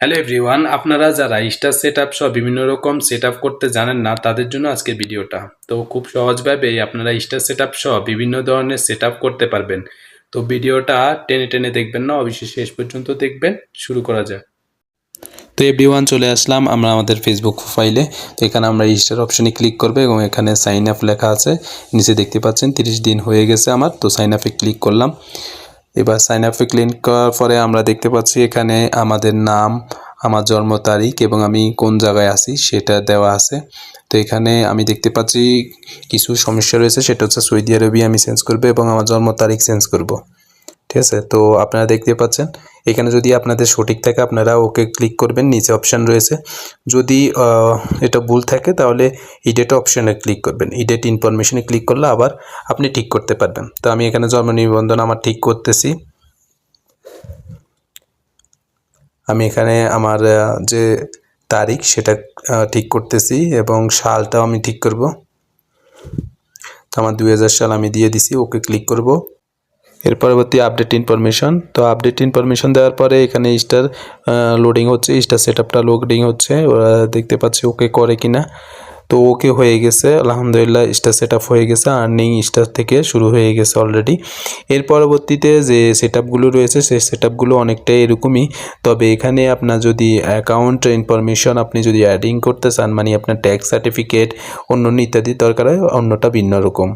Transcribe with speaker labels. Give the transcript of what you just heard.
Speaker 1: Hello everyone, আপনারা যারা star setup সহ বিভিন্ন রকম সেটআপ করতে জানেন না তাদের জন্য আজকের ভিডিওটা। তো খুব সহজভাবেই আপনারা স্টার সেটআপ সহ বিভিন্ন ধরনের সেটআপ করতে পারবেন। তো ভিডিওটা টেনে টেনে দেখবেন না, অবশ্যই শেষ পর্যন্ত দেখবেন। শুরু করা যাক। তো এভরিওয়ান, চলে আসলাম আমরা আমাদের ফেসবুক প্রোফাইলে। তো এখানে আমরা স্টার অপশনে ক্লিক করব এবং এখানে সাইন আপ লেখা আছে, নিচে দেখতে পাচ্ছেন 30 দিন হয়ে গেছে আমার। তো সাইন আপে ক্লিক করলাম। এবার সাইন আপে ক্লিক করার পরে আমরা দেখতে পাচ্ছি এখানে আমাদের নাম, আমার জন্ম তারিখ এবং আমি কোন জায়গায় আছি সেটা দেওয়া আছে। তো এখানে আমি দেখতে পাচ্ছি কিছু সমস্যা রয়েছে, সেটা হচ্ছে সৌদি আরবে আমি চেঞ্জ করব এবং আমার জন্ম তারিখ চেঞ্জ করব। ঠিক আছে, তো আপনারা দেখতে পাচ্ছেন এখানে যদি আপনাদের সঠিক থাকে আপনারা ওকে ক্লিক করবেন, নিচে অপশান রয়েছে। যদি এটা ভুল থাকে তাহলে এডিট অপশানে ক্লিক করবেন। এডিট ইনফরমেশনে ক্লিক করলে আবার আপনি ঠিক করতে পারবেন। তো আমি এখানে জন্ম নিবন্ধন আমার ঠিক করতেছি। আমি এখানে আমার যে তারিখ সেটা ঠিক করতেছি এবং সালটাও আমি ঠিক করব। তো আমার 2000 সাল আমি দিয়ে দিছি, ওকে ক্লিক করব। এর পরবর্তী আপডেট ইনফরমেশন। তো আপডেট ইনফরমেশন দেওয়ার পরে এখানে স্টার লোডিং হচ্ছে, স্টার সেটআপটা লোডিং হচ্ছে, ওরা দেখতে পাচ্ছি ওকে করে কিনা। তো ওকে হয়ে গেছে, আলহামদুলিল্লাহ স্টার সেটআপ হয়ে গেছে, আর্নিং স্টার থেকে শুরু হয়ে গেছে অলরেডি। এর পরবর্তীতে যে সেটআপগুলো রয়েছে সেই সেটআপগুলো অনেকটাই এরকমই, তবে এখানে আপনার যদি অ্যাকাউন্ট ইনফরমেশন আপনি যদি অ্যাডিং করতে চান, মানে আপনার ট্যাক্স সার্টিফিকেট অন্য ইত্যাদি দরকার হয়, অন্যটা ভিন্ন রকম।